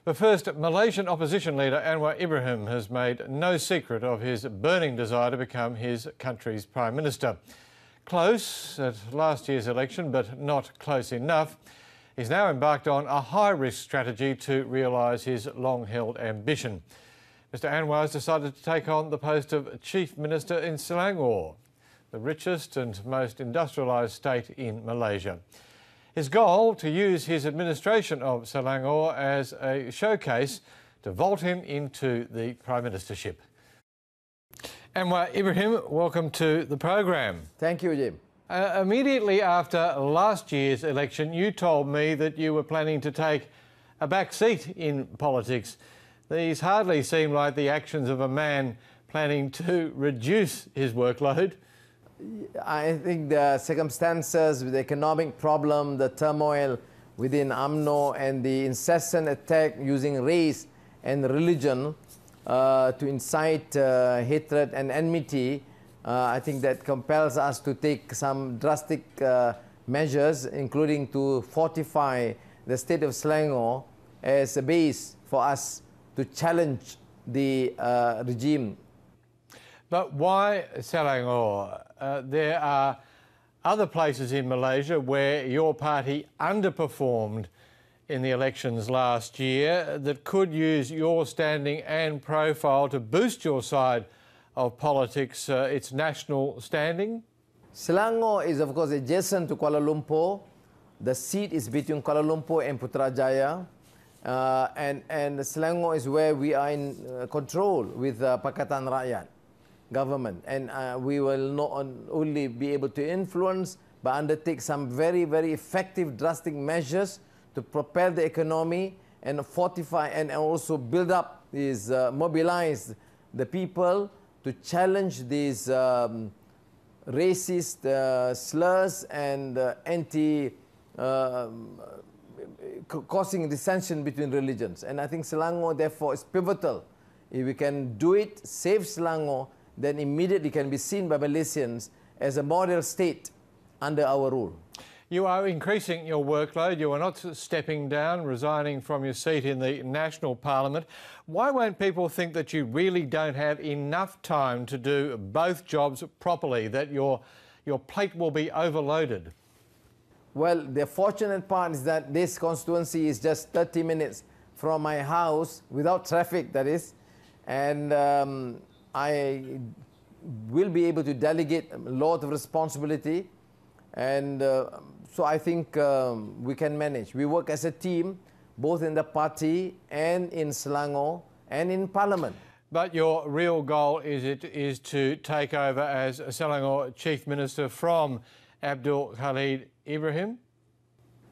But first, Malaysian opposition leader Anwar Ibrahim has made no secret of his burning desire to become his country's Prime Minister. Close at last year's election, but not close enough. He's now embarked on a high-risk strategy to realise his long-held ambition. Mr Anwar has decided to take on the post of Chief Minister in Selangor, the richest and most industrialised state in Malaysia. His goal, to use his administration of Selangor as a showcase to vault him into the Prime Ministership. Anwar Ibrahim, welcome to the program. Thank you, Jim. Immediately after last year's election, you told me that you were planning to take a back seat in politics. These hardly seem like the actions of a man planning to reduce his workload. I think the circumstances with the economic problem, the turmoil within UMNO and the incessant attack using race and religion to incite hatred and enmity, I think that compels us to take some drastic measures, including to fortify the state of Selangor as a base for us to challenge the regime. But why Selangor? There are other places in Malaysia where your party underperformed in the elections last year that could use your standing and profile to boost your side of politics, its national standing? Selangor is, of course, adjacent to Kuala Lumpur. The seat is between Kuala Lumpur and Putrajaya. And Selangor is where we are in control with Pakatan Rakyat government, and we will not only be able to influence but undertake some very, very effective drastic measures to propel the economy and fortify and also build up these, mobilize the people to challenge these racist slurs and causing dissension between religions. And I think Selangor therefore is pivotal. If we can do it, save Selangor, then immediately can be seen by Malaysians as a model state under our rule. You are increasing your workload. You are not stepping down, resigning from your seat in the National Parliament. Why won't people think that you really don't have enough time to do both jobs properly, that your plate will be overloaded? Well, the fortunate part is that this constituency is just 30 minutes from my house, without traffic, that is, and I will be able to delegate a lot of responsibility, and so I think we can manage. We work as a team, both in the party and in Selangor and in Parliament. But your real goal is to take over as Selangor Chief Minister from Abdul Khalid Ibrahim?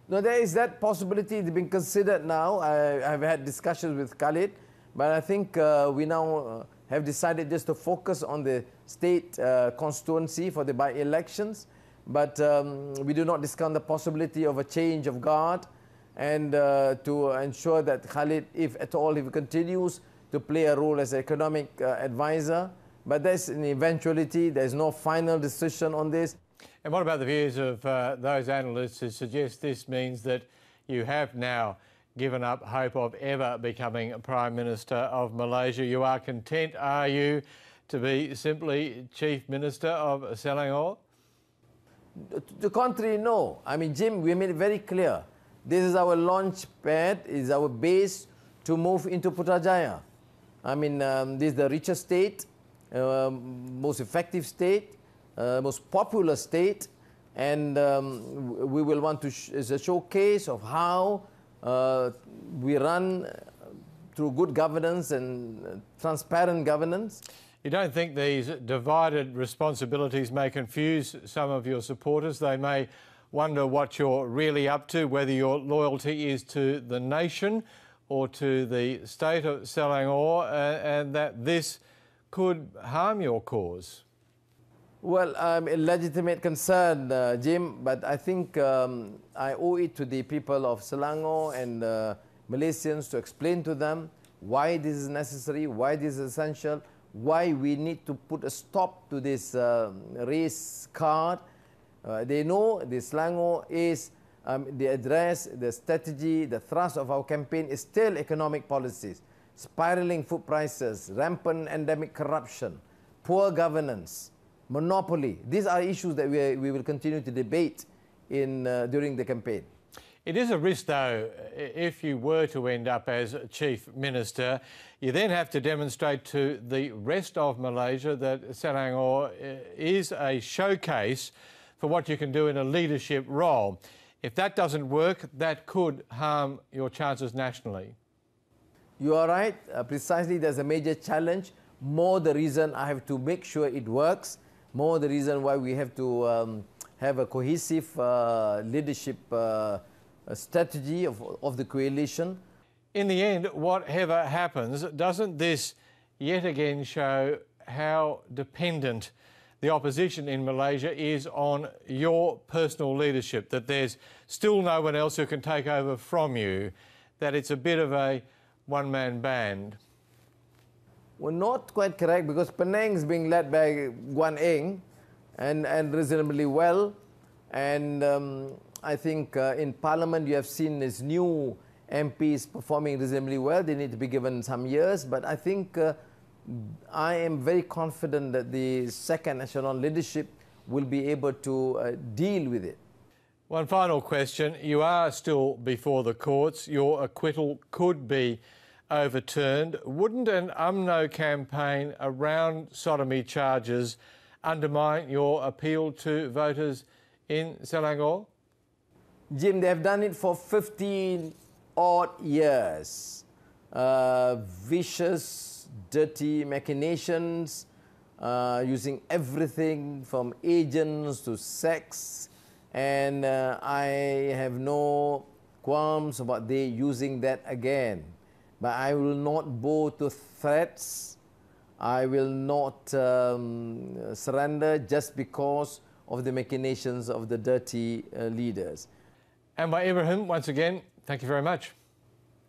No, there is that possibility being considered now. I've had discussions with Khalid, but I think we now have decided just to focus on the state constituency for the by-elections, but we do not discount the possibility of a change of guard and to ensure that Khalid, if at all, if he continues to play a role as an economic advisor. But there's an eventuality, there's no final decision on this. And what about the views of those analysts who suggest this means that you have now given up hope of ever becoming Prime Minister of Malaysia? You are content, are you, to be simply Chief Minister of Selangor? To the contrary, no. I mean, Jim, we made it very clear. This is our launch pad, is our base to move into Putrajaya. I mean, this is the richest state, most effective state, most popular state, and we will want to, as a showcase of how we run through good governance and transparent governance. You don't think these divided responsibilities may confuse some of your supporters? They may wonder what you're really up to, whether your loyalty is to the nation or to the state of Selangor, and that this could harm your cause. Well, a legitimate concern, Jim, but I think I owe it to the people of Selangor and Malaysians to explain to them why this is necessary, why this is essential, why we need to put a stop to this race card. They know the Selangor is the address, the strategy, the thrust of our campaign is still economic policies, spiraling food prices, rampant endemic corruption, poor governance, monopoly. These are issues that we will continue to debate during the campaign. It is a risk, though, if you were to end up as Chief Minister. You then have to demonstrate to the rest of Malaysia that Selangor is a showcase for what you can do in a leadership role. If that doesn't work, that could harm your chances nationally. You are right. Precisely, there's a major challenge. More the reason I have to make sure it works. More the reason why we have to have a cohesive leadership strategy of the coalition. In the end, whatever happens, doesn't this yet again show how dependent the opposition in Malaysia is on your personal leadership, that there's still no one else who can take over from you, that it's a bit of a one-man band? Well, not quite correct, because Penang is being led by Guan Eng and reasonably well. And I think in Parliament you have seen these new MPs performing reasonably well. They need to be given some years, but I think I am very confident that the second national leadership will be able to deal with it. One final question. You are still before the courts. Your acquittal could be overturned. Wouldn't an UMNO campaign around sodomy charges undermine your appeal to voters in Selangor? Jim, they have done it for 15 odd years. Vicious, dirty machinations, using everything from agents to sex, and I have no qualms about they using that again. But I will not bow to threats. I will not surrender just because of the machinations of the dirty leaders. Anwar Ibrahim, once again, thank you very much.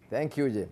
Thank you, Jim.